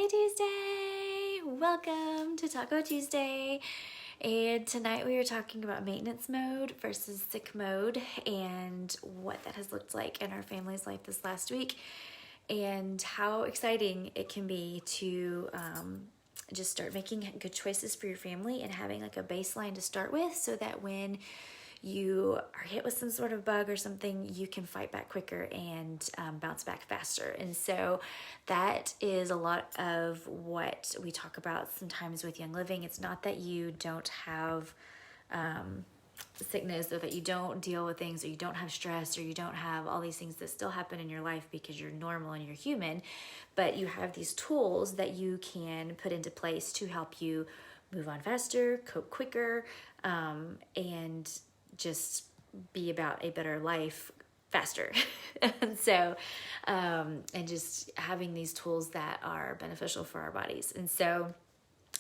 Happy Tuesday! Welcome to Taco Tuesday. And tonight we are talking about maintenance mode versus sick mode and what that has looked like in our family's life this last week and how exciting it can be to just start making good choices for your family and having like a baseline to start with so that when you are hit with some sort of bug or something, you can fight back quicker and bounce back faster. And so that is a lot of what we talk about sometimes with Young Living. It's not that you don't have sickness or that you don't deal with things or you don't have stress or you don't have all these things that still happen in your life because you're normal and you're human, but you have these tools that you can put into place to help you move on faster, cope quicker, and just be about a better life faster. And so, and just having these tools that are beneficial for our bodies. And so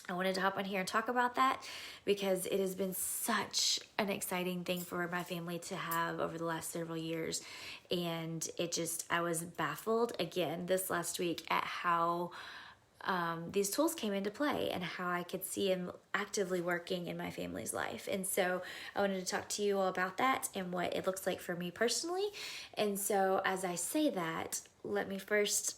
I wanted to hop on here and talk about that because it has been such an exciting thing for my family to have over the last several years. And I was baffled again this last week at how these tools came into play and how I could see them actively working in my family's life. And so I wanted to talk to you all about that and what it looks like for me personally. And so as I say that, let me first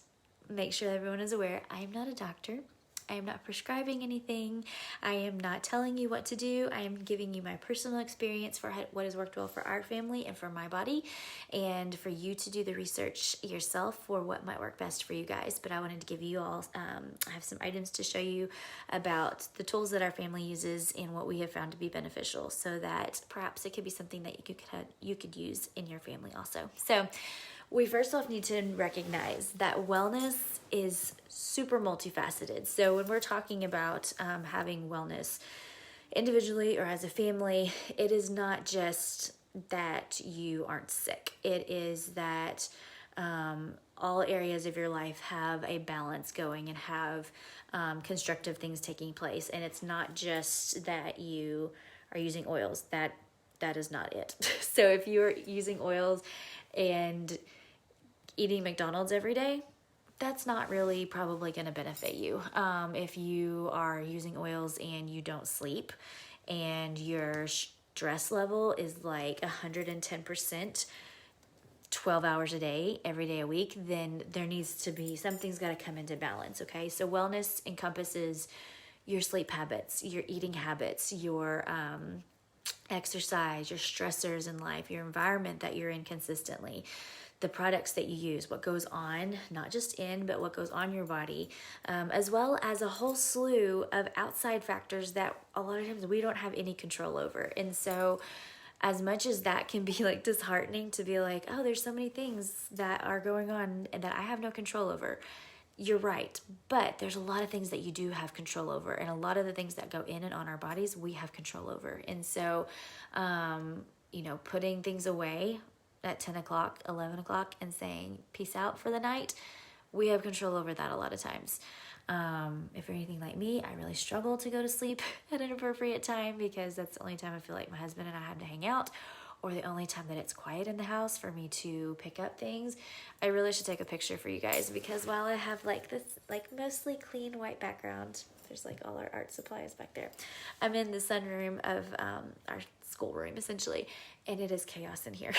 make sure everyone is aware, I am not a doctor. I am not prescribing anything. I am not telling you what to do. I am giving you my personal experience for what has worked well for our family and for my body, and for you to do the research yourself for what might work best for you guys. But I wanted to give you all, I have some items to show you about the tools that our family uses and what we have found to be beneficial so that perhaps it could be something that you could use in your family also. So we first off need to recognize that wellness is super multifaceted. So when we're talking about having wellness individually or as a family, it is not just that you aren't sick. It is that all areas of your life have a balance going and have constructive things taking place. And it's not just that you are using oils. That is not it. So if you're using oils and eating McDonald's every day, that's not really probably going to benefit you. If you are using oils and you don't sleep and your stress level is like 110%, 12 hours a day, every day a week, then there needs to be, something's got to come into balance, okay? So wellness encompasses your sleep habits, your eating habits, your exercise, your stressors in life, your environment that you're in consistently, the products that you use, what goes on, not just in, but what goes on your body, as well as a whole slew of outside factors that a lot of times we don't have any control over. And so as much as that can be like disheartening to be like, oh, there's so many things that are going on and that I have no control over. You're right, but there's a lot of things that you do have control over, and a lot of the things that go in and on our bodies, we have control over. And so, putting things away at 10 o'clock, 11 o'clock and saying peace out for the night, we have control over that a lot of times. If you're anything like me, I really struggle to go to sleep at an appropriate time because that's the only time I feel like my husband and I have to hang out, or the only time that it's quiet in the house for me to pick up things. I really should take a picture for you guys because while I have like this like mostly clean white background, there's like all our art supplies back there. I'm in the sunroom of our schoolroom essentially, and it is chaos in here.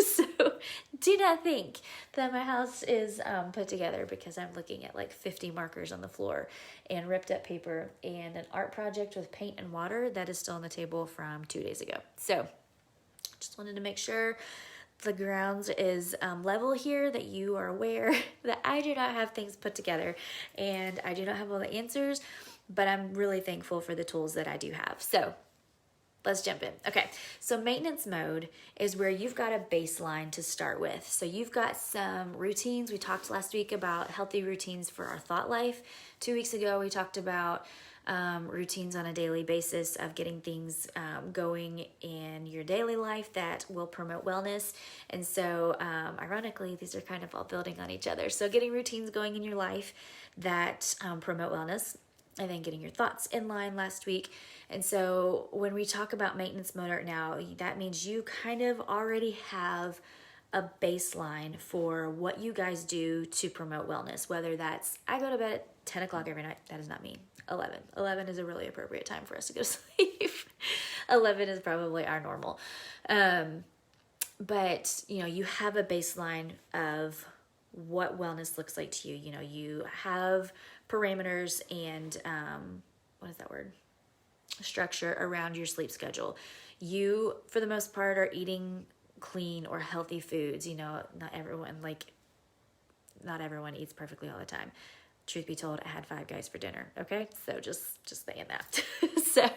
So do not think that my house is put together because I'm looking at like 50 markers on the floor and ripped up paper and an art project with paint and water that is still on the table from 2 days ago. So just wanted to make sure the grounds is level here, that you are aware that I do not have things put together and I do not have all the answers, but I'm really thankful for the tools that I do have. So let's jump in. Okay, so maintenance mode is where you've got a baseline to start with. So you've got some routines. We talked last week about healthy routines for our thought life. 2 weeks ago, we talked about routines on a daily basis of getting things going in your daily life that will promote wellness. And so ironically, these are kind of all building on each other. So getting routines going in your life that promote wellness, and then getting your thoughts in line last week. And so when we talk about maintenance mode right now, that means you kind of already have a baseline for what you guys do to promote wellness, whether that's I go to bed at 10 o'clock every night. That is not me. 11 is a really appropriate time for us to go to sleep. 11 is probably our normal. But you have a baseline of what wellness looks like to you. You have parameters and what is that word? Structure around your sleep schedule. You, for the most part, are eating clean or healthy foods. Not everyone eats perfectly all the time. Truth be told, I had 5 guys for dinner. Okay, so just saying that. So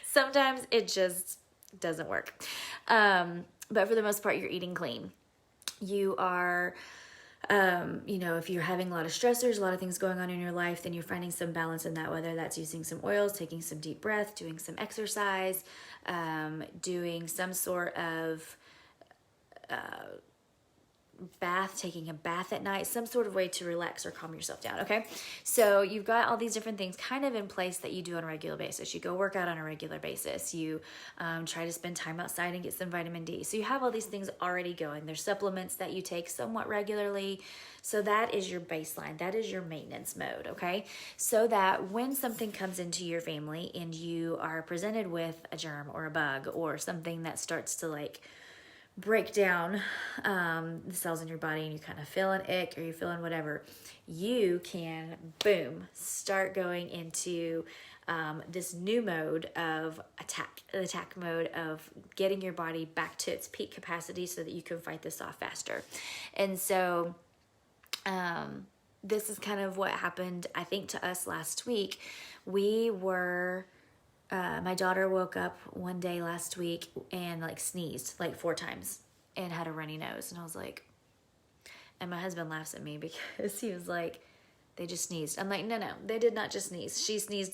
sometimes it just doesn't work. But for the most part, you're eating clean. You are, if you're having a lot of stressors, a lot of things going on in your life, then you're finding some balance in that, whether that's using some oils, taking some deep breath, doing some exercise, doing some sort of bath, taking a bath at night, some sort of way to relax or calm yourself down. Okay. So you've got all these different things kind of in place that you do on a regular basis. You go work out on a regular basis. You try to spend time outside and get some vitamin D. So you have all these things already going. There's supplements that you take somewhat regularly. So that is your baseline. That is your maintenance mode. Okay. So that when something comes into your family and you are presented with a germ or a bug or something that starts to break down the cells in your body and you kind of feel an ick or you're feeling whatever, you can, boom, start going into this new mode of attack mode of getting your body back to its peak capacity so that you can fight this off faster. And so this is kind of what happened, I think, to us last week. We were... my daughter woke up one day last week and sneezed 4 times and had a runny nose. And I was like, and my husband laughs at me because he was like, they just sneezed. I'm like, no, they did not just sneeze. She sneezed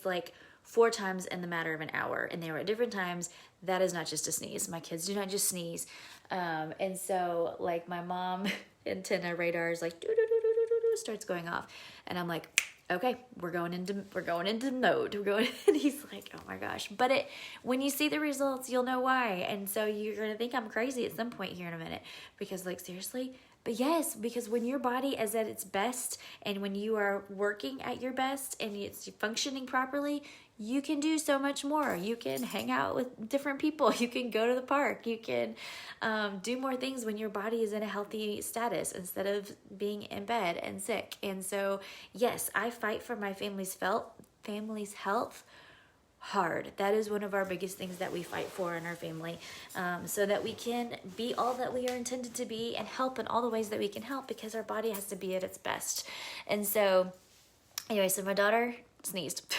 4 times in the matter of an hour. And they were at different times. That is not just a sneeze. My kids do not just sneeze. And so my mom antenna radar is starts going off. And I'm like, okay, we're going into mode. And he's like, oh my gosh. But when you see the results, you'll know why. And so you're going to think I'm crazy at some point here in a minute because seriously. But yes, because when your body is at its best and when you are working at your best and it's functioning properly, you can do so much more. You can hang out with different people. You can go to the park. You can do more things when your body is in a healthy status instead of being in bed and sick. And so, yes, I fight for my family's health hard. That is one of our biggest things that we fight for in our family, so that we can be all that we are intended to be and help in all the ways that we can help because our body has to be at its best. And so, anyway, so my daughter sneezed.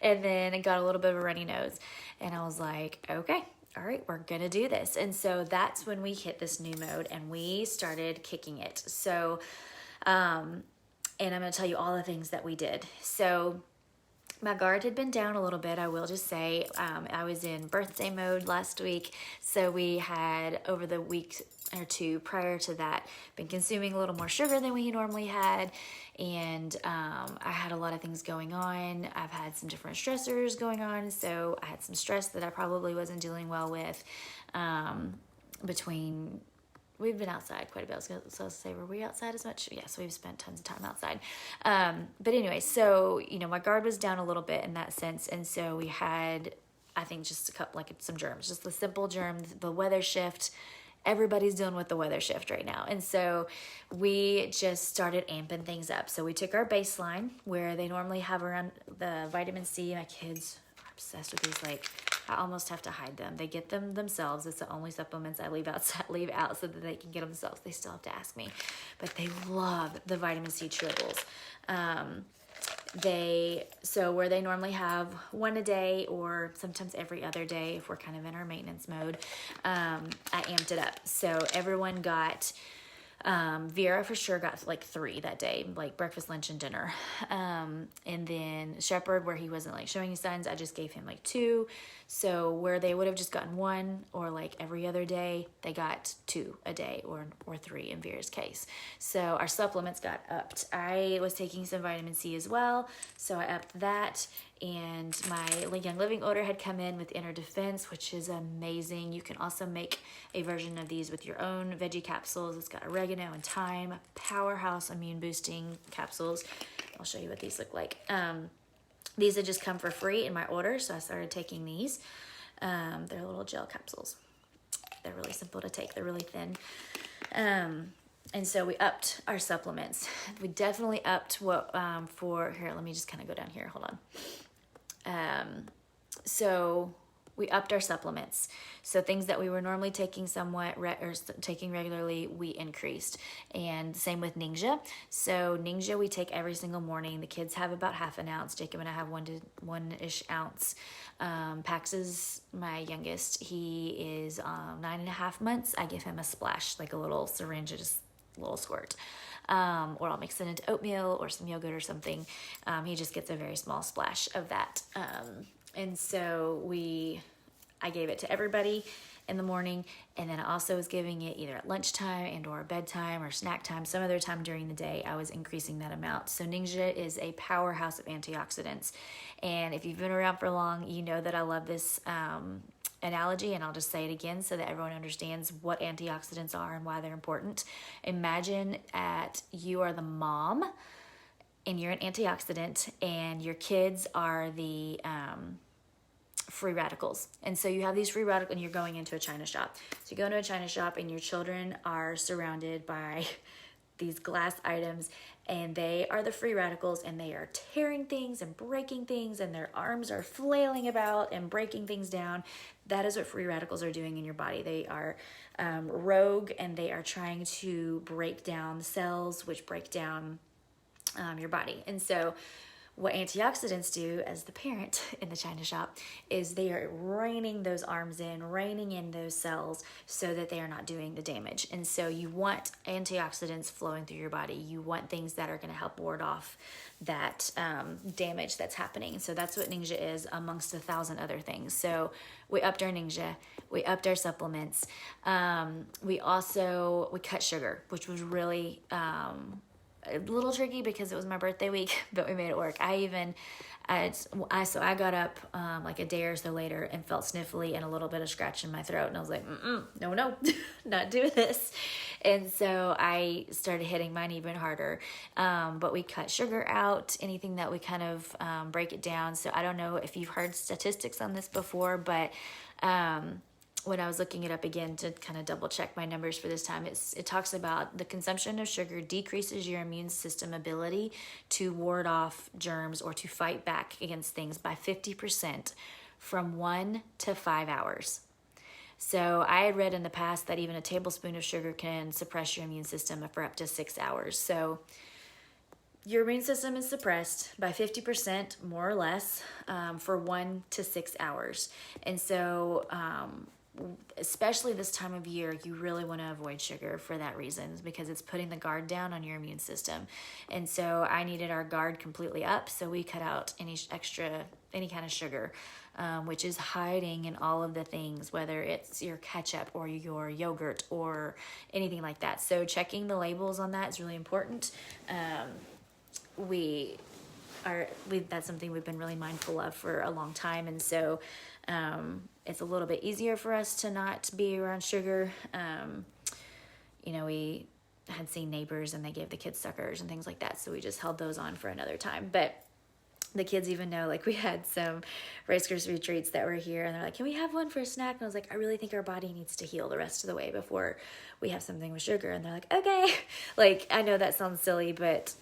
And then I got a little bit of a runny nose. And I was like, okay, all right, we're going to do this. And so that's when we hit this new mode and we started kicking it. So, and I'm going to tell you all the things that we did. So my guard had been down a little bit, I will just say. I was in birthday mode last week. So we had, over the week or 2 prior to that, been consuming a little more sugar than we normally had. And I had a lot of things going on. I've had some different stressors going on. So I had some stress that I probably wasn't dealing well with we've been outside quite a bit. I was going to say, were we outside as much? Yes, we've spent tons of time outside. But anyway, so, my guard was down a little bit in that sense. And so we had, I think, just a couple, some germs, just the simple germs, the weather shift. Everybody's dealing with the weather shift right now. And so we just started amping things up. So we took our baseline where they normally have around the vitamin C. My kids are obsessed with these. I almost have to hide them. They get them themselves. It's the only supplements I leave out so that they can get them themselves. They still have to ask me. But they love the vitamin C chewables. So where they normally have 1 a day or sometimes every other day if we're kind of in our maintenance mode, I amped it up. So everyone got, Vera for sure got 3 that day, breakfast, lunch, and dinner. And then Shepherd, where he wasn't showing any signs, I just gave him 2. So where they would have just gotten 1 or every other day, they got 2 a day or 3 in Vera's case. So our supplements got upped. I was taking some vitamin C as well. So I upped that. and my Young Living order had come in with Inner Defense, which is amazing. You can also make a version of these with your own veggie capsules. It's got oregano and thyme, powerhouse immune boosting capsules. I'll show you what these look like. These had just come for free in my order, so I started taking these. They're little gel capsules. They're really simple to take. They're really thin. And so we upped our supplements. We definitely upped what here, let me just kind of go down here. Hold on. So we upped our supplements. So things that we were normally taking taking regularly, we increased. And same with Ningxia. So Ningxia we take every single morning. The kids have about half an ounce. Jacob and I have one-ish ounce. Pax is my youngest. He is 9.5 months. I give him a splash, like a little syringe, just a little squirt. Or I'll mix it into oatmeal or some yogurt or something. He just gets a very small splash of that. And so I gave it to everybody in the morning, and then I also was giving it either at lunchtime and or bedtime or snack time. Some other time during the day, I was increasing that amount. So Ningxia is a powerhouse of antioxidants. And if you've been around for long, you know that I love this analogy, and I'll just say it again so that everyone understands what antioxidants are and why they're important. Imagine you are the mom, and you're an antioxidant, and your kids are the free radicals. And so you have these free radicals, and you're going into a China shop. So you go into a China shop, and your children are surrounded by these glass items, and they are the free radicals, and they are tearing things and breaking things, and their arms are flailing about and breaking things down. That is what free radicals are doing in your body. They are rogue, and they are trying to break down cells, which break down your body. And so what antioxidants do as the parent in the China shop is they are reining those arms in, reining in those cells so that they are not doing the damage. And so you want antioxidants flowing through your body. You want things that are going to help ward off that damage that's happening. So that's what Ningxia is, amongst 1,000 other things. So we upped our Ningxia, we upped our supplements. We cut sugar, which was really a little tricky because it was my birthday week, but we made it work. So I got up like a day or so later and felt sniffly and a little bit of scratch in my throat, and I was like, no, not doing this. And so I started hitting mine even harder. But we cut sugar out, anything that we kind of break it down. So I don't know if you've heard statistics on this before, but when I was looking it up again to kind of double check my numbers for this time, it talks about the consumption of sugar decreases your immune system ability to ward off germs or to fight back against things by 50% from 1 to 5 hours. So I had read in the past that even a tablespoon of sugar can suppress your immune system for up to 6 hours. So your immune system is suppressed by 50%, more or less, for 1 to 6 hours. And so especially this time of year, you really want to avoid sugar for that reason, because it's putting the guard down on your immune system. And so I needed our guard completely up, so we cut out any kind of sugar, which is hiding in all of the things, whether it's your ketchup or your yogurt or anything like that. So checking the labels on that is really important. That's something we've been really mindful of for a long time, and so it's a little bit easier for us to not be around sugar. We had seen neighbors and they gave the kids suckers and things like that, so we just held those on for another time. But the kids even know, like, we had some Rice Krispie treats that were here, and they're like, can we have one for a snack? And I was like, I really think our body needs to heal the rest of the way before we have something with sugar. And they're like, okay. Like, I know that sounds silly, but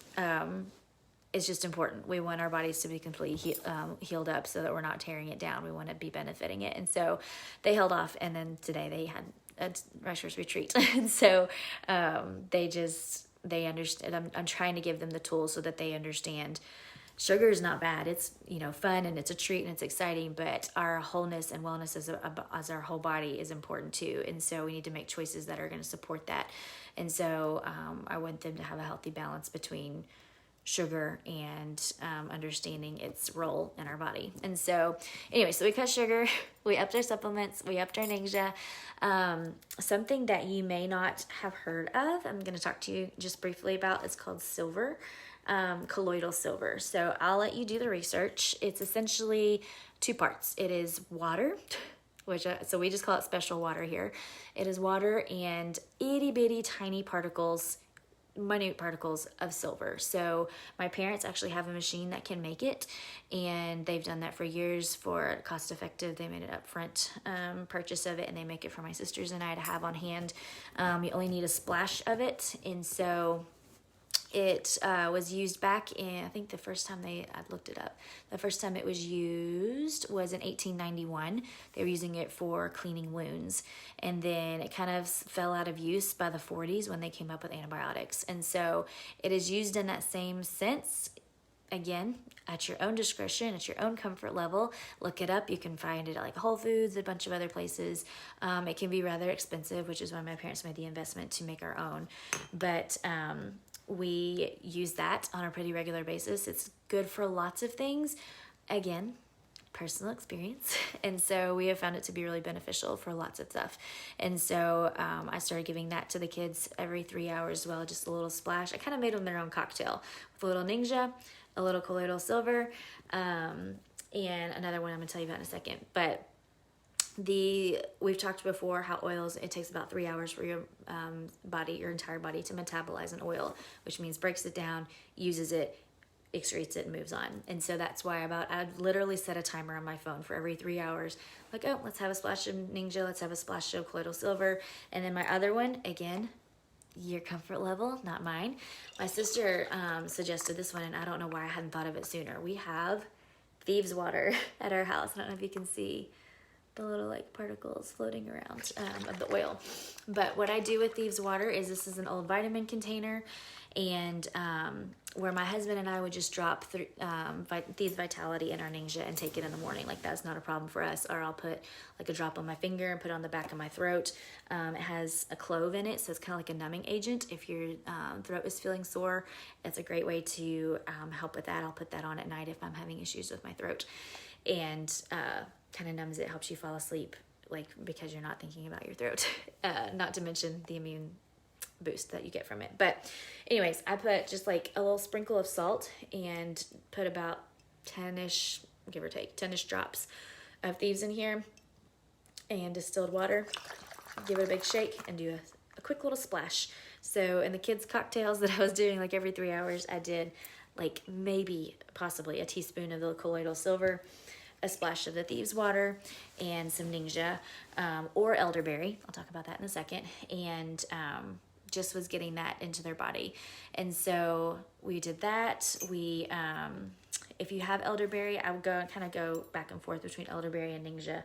it's just important. We want our bodies to be completely healed up so that we're not tearing it down. We want to be benefiting it. And so they held off, and then today they had a Rice Krispie treat. And so they understand. I'm trying to give them the tools so that they understand sugar is not bad. It's, fun, and it's a treat, and it's exciting, but our wholeness and wellness as our whole body is important too. And so we need to make choices that are going to support that. And so I want them to have a healthy balance between sugar and understanding its role in our body. And so anyway, so we cut sugar, we upped our supplements, we upped our Ningxia. Something that you may not have heard of, I'm going to talk to you just briefly about, is called silver, colloidal silver. So I'll let you do the research. It's essentially two parts. It is water, which so we just call it special water here. It is water and itty bitty tiny particles, minute particles of silver. So my parents actually have a machine that can make it, and they've done that for years for cost effective. They made an upfront purchase of it, and they make it for my sisters and I to have on hand. You only need a splash of it, and so it was used back in, I think the first time I looked it up, the first time it was used was in 1891. They were using it for cleaning wounds. And then it kind of fell out of use by the 40s when they came up with antibiotics. And so it is used in that same sense. Again, at your own discretion, at your own comfort level. Look it up. You can find it at like Whole Foods, a bunch of other places. It can be rather expensive, which is why my parents made the investment to make our own. But we use that on a pretty regular basis. It's good for lots of things. Again, personal experience. And so we have found it to be really beneficial for lots of stuff. And so I started giving that to the kids every 3 hours as well, just a little splash. I kind of made them their own cocktail with a little Ningxia, a little colloidal silver, and another one I'm going to tell you about in a second. But we've talked before how oils, it takes about 3 hours for your body, your entire body, to metabolize an oil, which means breaks it down, uses it, excretes it, and moves on. And so that's why I literally set a timer on my phone for every 3 hours. Like, oh, let's have a splash of Ningxia, let's have a splash of colloidal silver. And then my other one, again, your comfort level, not mine. My sister suggested this one, and I don't know why I hadn't thought of it sooner. We have thieves water at our house. I don't know if you can see the little like particles floating around of the oil. But what I do with thieves water is, this is an old vitamin container, and where my husband and I would just drop Thieves Vitality in our Ningxia and take it in the morning. Like, that's not a problem for us. Or I'll put like a drop on my finger and put it on the back of my throat. It has a clove in it, so it's kind of like a numbing agent. If your throat is feeling sore, it's a great way to help with that. I'll put that on at night if I'm having issues with my throat. And kind of numbs it, helps you fall asleep, like, because you're not thinking about your throat. Not to mention the immune boost that you get from it. But anyways, I put just like a little sprinkle of salt and put about 10-ish, give or take, 10-ish drops of thieves in here and distilled water. Give it a big shake and do a quick little splash. So in the kids' cocktails that I was doing like every 3 hours, I did like maybe possibly a teaspoon of the colloidal silver, a splash of the thieves water, and some Ningxia or elderberry. I'll talk about that in a second. And just was getting that into their body. And so we did that. We, if you have elderberry, I would kind of go back and forth between elderberry and Ningxia.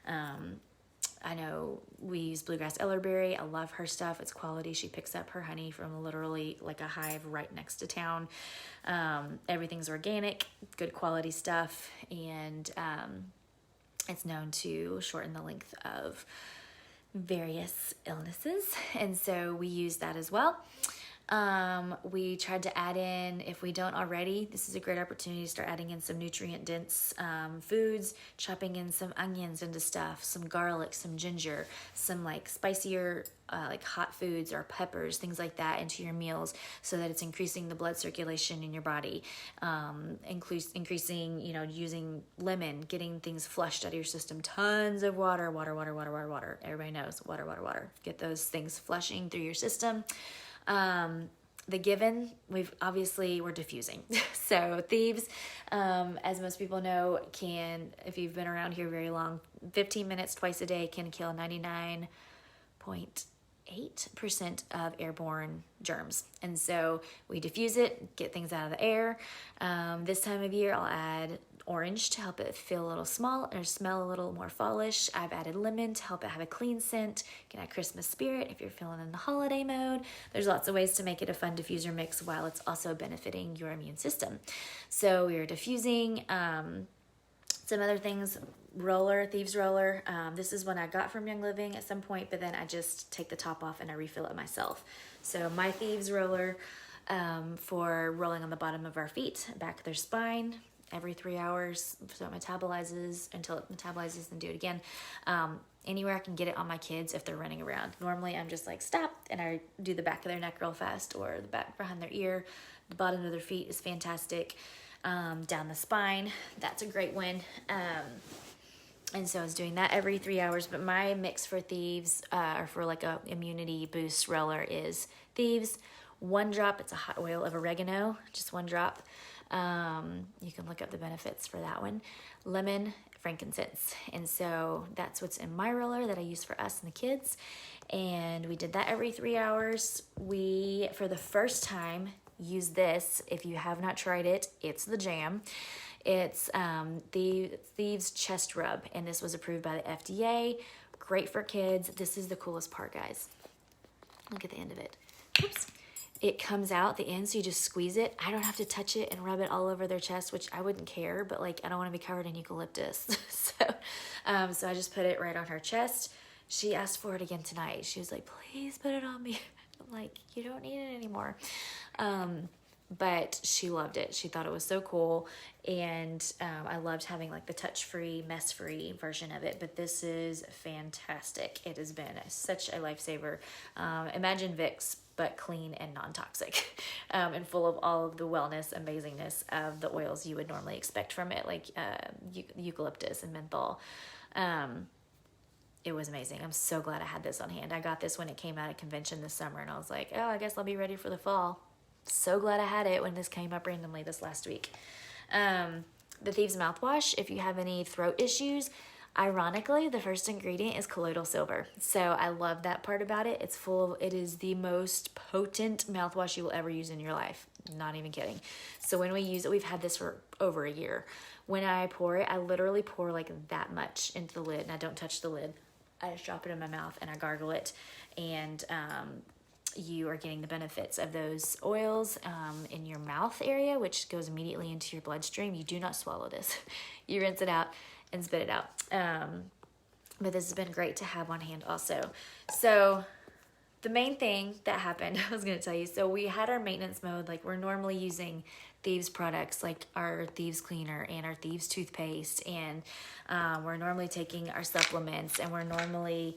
I know we use bluegrass elderberry. I love her stuff. It's quality. She picks up her honey from literally like a hive right next to town. Everything's organic, good quality stuff. And it's known to shorten the length of various illnesses. And so we use that as well. We tried to add in, if we don't already, this is a great opportunity to start adding in some nutrient dense foods, chopping in some onions into stuff, some garlic, some ginger, some like spicier like hot foods or peppers, things like that into your meals, so that it's increasing the blood circulation in your body, increasing, using lemon, getting things flushed out of your system, tons of water. Everybody knows water. Get those things flushing through your system. The Given, we're diffusing. So thieves, as most people know, can, if you've been around here very long, 15 minutes twice a day can kill 99.8% of airborne germs. And so we diffuse it, get things out of the air. This time of year, I'll add orange to help it feel a little small or smell a little more fallish. I've added lemon to help it have a clean scent. You can add Christmas spirit if you're feeling in the holiday mode. There's lots of ways to make it a fun diffuser mix while it's also benefiting your immune system. So we are diffusing some other things. Thieves roller. This is one I got from Young Living at some point, but then I just take the top off and I refill it myself. So my thieves roller, for rolling on the bottom of our feet, back of their spine, every 3 hours, so it metabolizes until it metabolizes, then do it again. Anywhere I can get it on my kids if they're running around. Normally I'm just like, stop, and I do the back of their neck real fast, or the back behind their ear. The bottom of their feet is fantastic. Down the spine, that's a great one. And so I was doing that every 3 hours, but my mix for thieves, or for like a immunity boost roller, is thieves, 1 drop, it's a hot oil of oregano, just 1 drop. You can look up the benefits for that one. Lemon, frankincense. And so that's what's in my roller that I use for us and the kids. And we did that every 3 hours. We, for the first time, use this. If you have not tried it, it's the jam. It's the Thieves Chest Rub, and this was approved by the FDA. Great for kids. This is the coolest part, guys. Look at the end of it. Oops. It comes out the end, so you just squeeze it. I don't have to touch it and rub it all over their chest, which I wouldn't care, but like I don't want to be covered in eucalyptus. So I just put it right on her chest. She asked for it again tonight. She was like, please put it on me. I'm like, you don't need it anymore. But she loved it. She thought it was so cool. And I loved having like the touch-free, mess-free version of it. But this is fantastic. It has been such a lifesaver. Imagine Vicks, but clean and non-toxic, and full of all of the wellness, amazingness of the oils you would normally expect from it, like eucalyptus and menthol. It was amazing. I'm so glad I had this on hand. I got this when it came out at convention this summer, and I was like, oh, I guess I'll be ready for the fall. So glad I had it when this came up randomly this last week. The Thieves mouthwash, if you have any throat issues, ironically, the first ingredient is colloidal silver. So I love that part about it. It is the most potent mouthwash you will ever use in your life. Not even kidding. So when we use it, we've had this for over a year. When I pour it, I literally pour like that much into the lid, and I don't touch the lid. I just drop it in my mouth and I gargle it. And you are getting the benefits of those oils in your mouth area, which goes immediately into your bloodstream. You do not swallow this. You rinse it out and spit it out. But this has been great to have on hand also. So the main thing that happened, I was going to tell you, so we had our maintenance mode. Like, we're normally using Thieves products like our Thieves cleaner and our Thieves toothpaste, and we're normally taking our supplements, and we're normally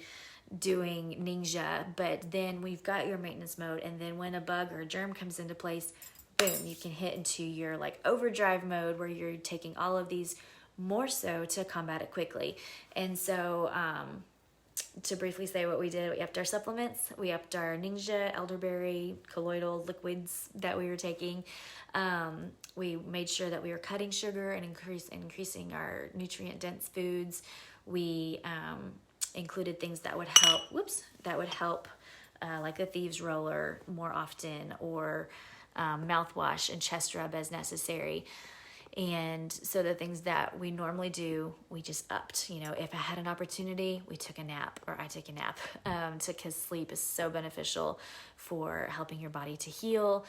doing Ninja, but then we've got your maintenance mode, and then when a bug or a germ comes into place, boom, you can hit into your like overdrive mode where you're taking all of these more so to combat it quickly. And so to briefly say what we did, we upped our supplements, we upped our Ninja, elderberry, colloidal liquids that we were taking. We made sure that we were cutting sugar and increasing our nutrient dense foods. We included things that would help, like the Thieves roller more often, or mouthwash and chest rub as necessary. And so the things that we normally do, we just upped. You know, if I had an opportunity, we took a nap, or I took a nap, because sleep is so beneficial for helping your body to heal.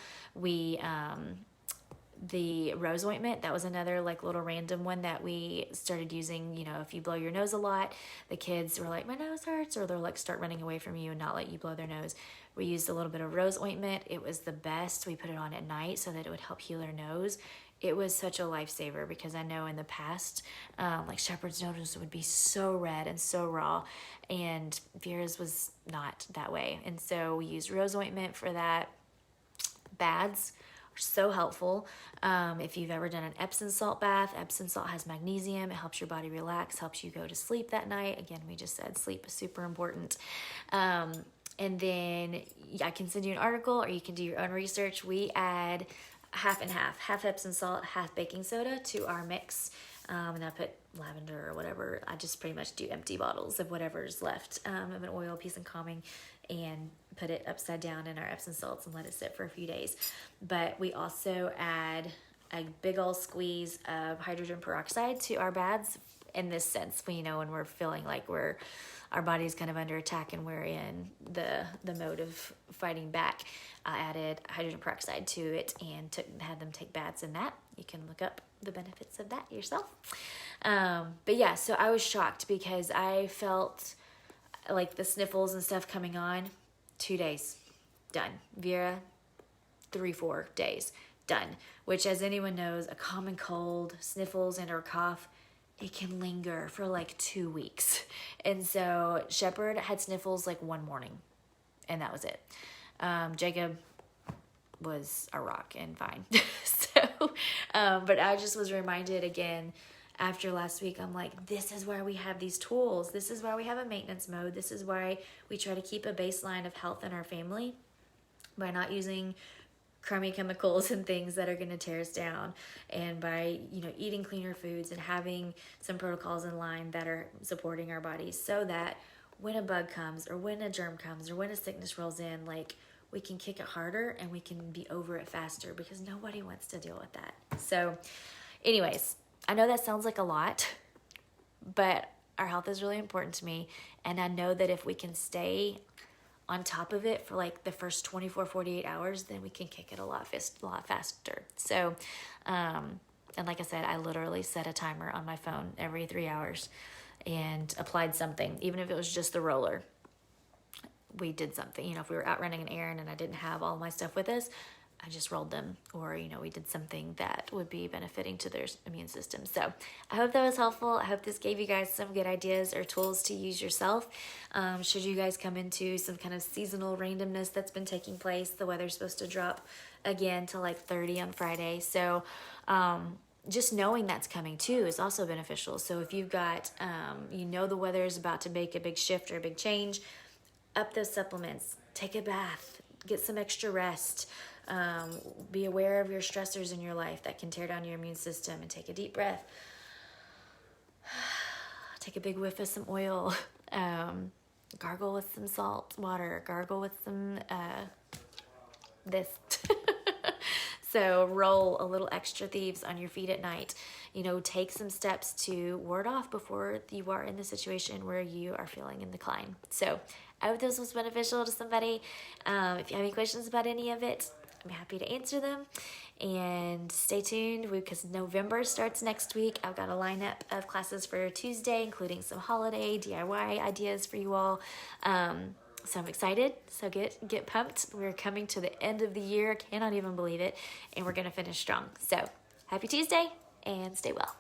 The rose ointment, that was another like little random one that we started using. You know, if you blow your nose a lot, the kids were like, my nose hurts, or they'll like start running away from you and not let you blow their nose. We used a little bit of rose ointment. It was the best. We put it on at night so that it would help heal their nose. It was such a lifesaver, because I know in the past, like shepherd's nose would be so red and so raw, and Vera's was not that way. And so we used rose ointment for that. Baths are so helpful. If you've ever done an Epsom salt bath, Epsom salt has magnesium. It helps your body relax, helps you go to sleep that night. Again, we just said sleep is super important. And then I can send you an article, or you can do your own research. We add half and half Epsom salt, half baking soda to our mix. And I put lavender or whatever. I just pretty much do empty bottles of whatever's left of an oil, peace and calming, and put it upside down in our Epsom salts and let it sit for a few days. But we also add a big old squeeze of hydrogen peroxide to our baths, in this sense, when we're feeling like our body's kind of under attack and we're in the mode of fighting back. I added hydrogen peroxide to it and had them take baths in that. You can look up the benefits of that yourself. But yeah, so I was shocked because I felt like the sniffles and stuff coming on. 2 days, done. Vera, 3-4 days, done. Which, as anyone knows, a common cold, sniffles, and or cough, it can linger for like 2 weeks. And so Shepherd had sniffles like one morning, and that was it. Jacob was a rock and fine. But I just was reminded again after last week, I'm like, this is why we have these tools. This is why we have a maintenance mode. This is why we try to keep a baseline of health in our family by not using crummy chemicals and things that are going to tear us down, and by, eating cleaner foods and having some protocols in line that are supporting our bodies, so that when a bug comes or when a germ comes or when a sickness rolls in, like, we can kick it harder and we can be over it faster, because nobody wants to deal with that. So anyways, I know that sounds like a lot, but our health is really important to me. And I know that if we can stay on top of it for like the first 24, 48 hours, then we can kick it a lot faster. So, and like I said, I literally set a timer on my phone every 3 hours and applied something, even if it was just the roller. We did something, if we were out running an errand and I didn't have all my stuff with us, I just rolled them, or, we did something that would be benefiting to their immune system. So I hope that was helpful. I hope this gave you guys some good ideas or tools to use yourself. Should you guys come into some kind of seasonal randomness that's been taking place, the weather's supposed to drop again to like 30 on Friday. So just knowing that's coming too is also beneficial. So if you've got, the weather is about to make a big shift or a big change, up those supplements, take a bath, get some extra rest. Be aware of your stressors in your life that can tear down your immune system, and take a deep breath. Take a big whiff of some oil. Gargle with some salt water. Gargle with some this. So roll a little extra thieves on your feet at night. Take some steps to ward off before you are in the situation where you are feeling in decline. So I hope this was beneficial to somebody. If you have any questions about any of it, I'm happy to answer them. And stay tuned, because November starts next week. I've got a lineup of classes for Tuesday, including some holiday DIY ideas for you all. So I'm excited. So get pumped. We're coming to the end of the year. Cannot even believe it. And we're going to finish strong. So happy Tuesday, and stay well.